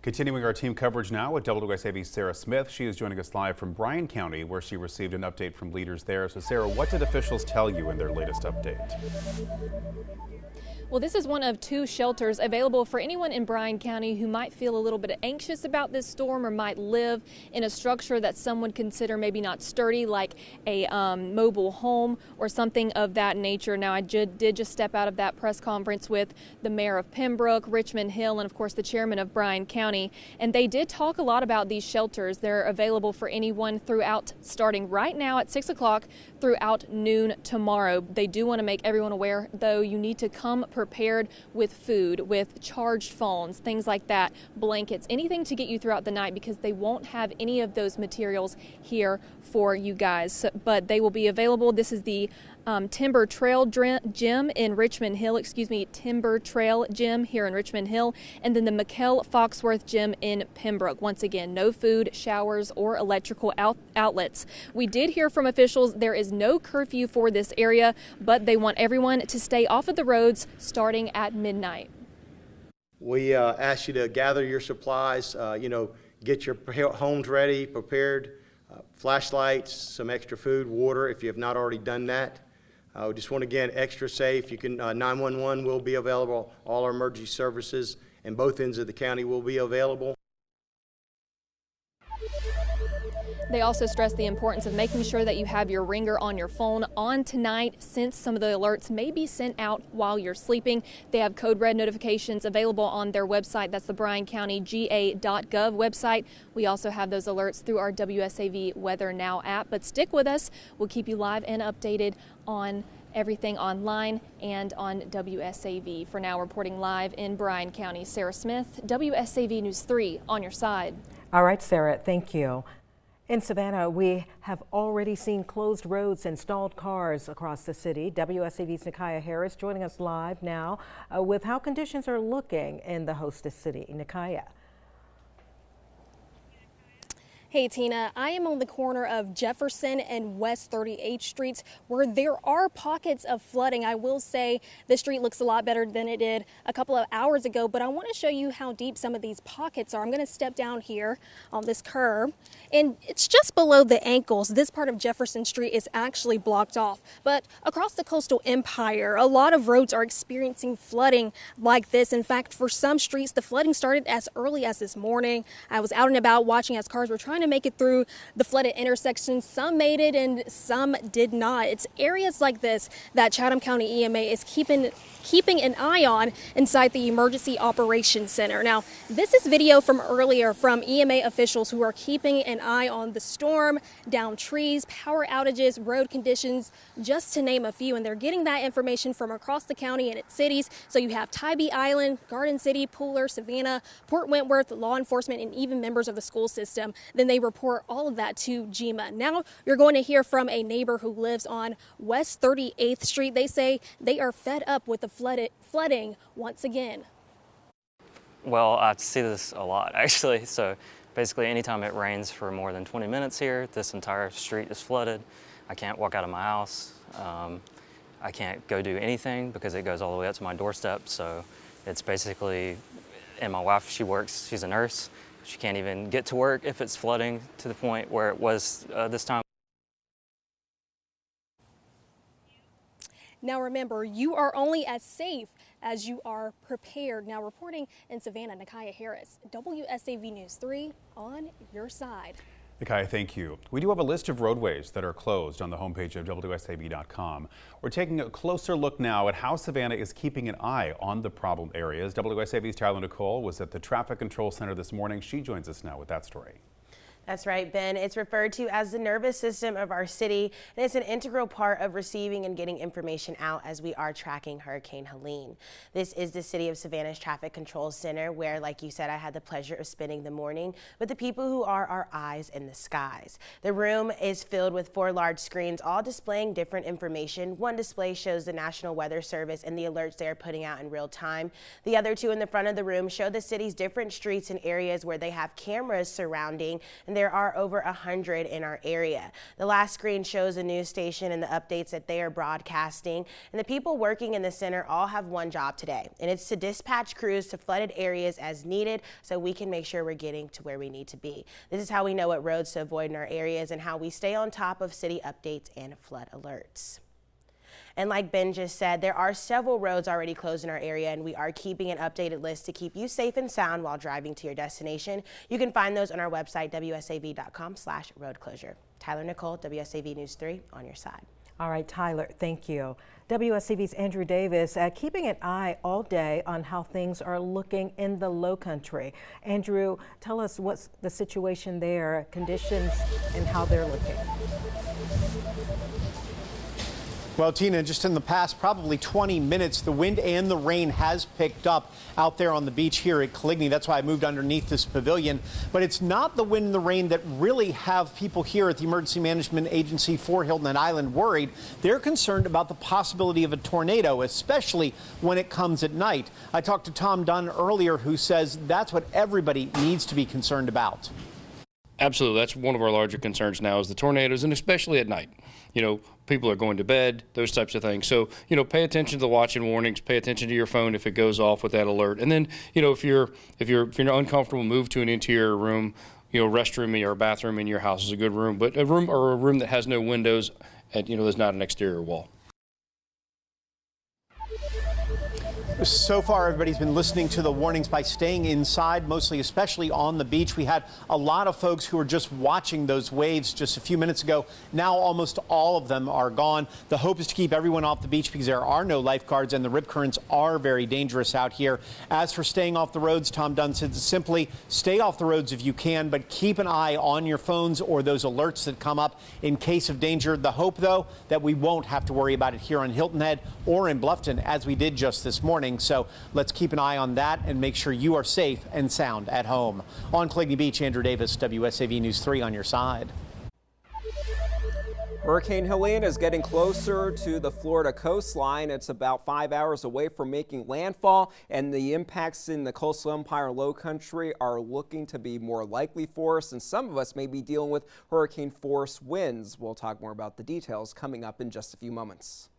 Continuing our team coverage now with WSAV's Sarah Smith. She is joining us live from Bryan County, where she received an update from leaders there. So Sarah, what did officials tell you in their latest update? Well, this is one of two shelters available for anyone in Bryan County who might feel a little bit anxious about this storm or might live in a structure that some would consider maybe not sturdy, like a mobile home or something of that nature. Now, I did just step out of that press conference with the mayor of Pembroke, Richmond Hill, and of course the chairman of Bryan County. And they did talk a lot about these shelters. They're available for anyone throughout, starting right now at 6 o'clock throughout noon tomorrow. They do want to make everyone aware, though, you need to come prepared with food, with charged phones, things like that, blankets, anything to get you throughout the night, because they won't have any of those materials here for you guys. But they will be available. This is the Timber Trail Gym in Richmond Hill, Timber Trail Gym here in Richmond Hill, and then the McKell Foxworth Gym in Pembroke. Once again, no food, showers, or electrical outlets. We did hear from officials there is no curfew for this area, but they want everyone to stay off of the roads starting at midnight. We ask you to gather your supplies, get your homes ready, prepared, flashlights, some extra food, water if you have not already done that. We just want, again, extra safe. You can 911 will be available. All our emergency services in both ends of the county will be available. They also stress the importance of making sure that you have your ringer on your phone on tonight, since some of the alerts may be sent out while you're sleeping. They have code red notifications available on their website. That's the BryanCountyGA.gov website. We also have those alerts through our WSAV Weather Now app. But stick with us. We'll keep you live and updated on everything online and on WSAV. For now, reporting live in Bryan County, Sarah Smith, WSAV News 3 on your side. All right, Sarah, thank you. In Savannah, we have already seen closed roads and stalled cars across the city. WSAV's Nikaya Harris joining us live now with how conditions are looking in the hostess city. Nikaya. Hey Tina, I am on the corner of Jefferson and West 38th Streets, where there are pockets of flooding. I will say the street looks a lot better than it did a couple of hours ago, but I want to show you how deep some of these pockets are. I'm going to step down here on this curb, and it's just below the ankles. This part of Jefferson Street is actually blocked off, but across the coastal empire, a lot of roads are experiencing flooding like this. In fact, for some streets, the flooding started as early as this morning. I was out and about watching as cars were trying to make it through the flooded intersections. Some made it and some did not. It's areas like this that Chatham County EMA is keeping an eye on inside the Emergency Operations Center. Now, this is video from earlier from EMA officials who are keeping an eye on the storm, downed trees, power outages, road conditions, just to name a few. And they're getting that information from across the county and its cities. So you have Tybee Island, Garden City, Pooler, Savannah, Port Wentworth, law enforcement, and even members of the school system. Then they report all of that to GEMA. Now you're going to hear from a neighbor who lives on West 38th Street. They say they are fed up with the flooding once again. Well, I see this a lot actually. So basically anytime it rains for more than 20 minutes here, this entire street is flooded. I can't walk out of my house. I can't go do anything because it goes all the way up to my doorstep. So it's basically, and my wife, she's a nurse. She can't even get to work if it's flooding to the point where it was this time. Now remember, you are only as safe as you are prepared. Now reporting in Savannah, Nikaya Harris, WSAV News 3 on your side. Nikaya, thank you. We do have a list of roadways that are closed on the homepage of WSAV.com. We're taking a closer look now at how Savannah is keeping an eye on the problem areas. WSAV's Tyler Nicole was at the Traffic Control Center this morning. She joins us now with that story. That's right, Ben. It's referred to as the nervous system of our city, and it's an integral part of receiving and getting information out as we are tracking Hurricane Helene. This is the City of Savannah's Traffic Control Center, where, like you said, I had the pleasure of spending the morning with the people who are our eyes in the skies. The room is filled with 4 large screens, all displaying different information. One display shows the National Weather Service and the alerts they are putting out in real time. The other 2 in the front of the room show the city's different streets and areas where they have cameras surrounding, and and there are over 100 in our area. The last screen shows a news station and the updates that they are broadcasting, and the people working in the center all have one job today, and it's to dispatch crews to flooded areas as needed so we can make sure we're getting to where we need to be. This is how we know what roads to avoid in our areas and how we stay on top of city updates and flood alerts. And like Ben just said, there are several roads already closed in our area, and we are keeping an updated list to keep you safe and sound while driving to your destination. You can find those on our website, wsav.com/road closure. Tyler Nicole, WSAV News 3, on your side. All right, Tyler, thank you. WSAV's Andrew Davis keeping an eye all day on how things are looking in the Low Country. Andrew, tell us what's the situation there, conditions, and how they're looking. Well, Tina, just in the past probably 20 minutes, the wind and the rain has picked up out there on the beach here at Coligny. That's why I moved underneath this pavilion. But it's not the wind and the rain that really have people here at the Emergency Management Agency for Hilton Head Island worried. They're concerned about the possibility of a tornado, especially when it comes at night. I talked to Tom Dunn earlier, who says that's what everybody needs to be concerned about. Absolutely. That's one of our larger concerns now is the tornadoes, and especially at night. You know, people are going to bed, those types of things. So, you know, pay attention to the watch and warnings, pay attention to your phone if it goes off with that alert. And then, you know, if you're uncomfortable, move to an interior room. You know, restroom or a bathroom in your house is a good room, but a room that has no windows and, you know, there's not an exterior wall. So far, everybody's been listening to the warnings by staying inside, mostly, especially on the beach. We had a lot of folks who were just watching those waves just a few minutes ago. Now almost all of them are gone. The hope is to keep everyone off the beach because there are no lifeguards and the rip currents are very dangerous out here. As for staying off the roads, Tom Dunn said simply stay off the roads if you can, but keep an eye on your phones or those alerts that come up in case of danger. The hope, though, that we won't have to worry about it here on Hilton Head or in Bluffton as we did just this morning. So let's keep an eye on that and make sure you are safe and sound at home. On Coligny Beach, Andrew Davis, WSAV News 3 on your side. Hurricane Helene is getting closer to the Florida coastline. It's about 5 hours away from making landfall, and the impacts in the coastal Empire Low Country are looking to be more likely for us, and some of us may be dealing with hurricane force winds. We'll talk more about the details coming up in just a few moments.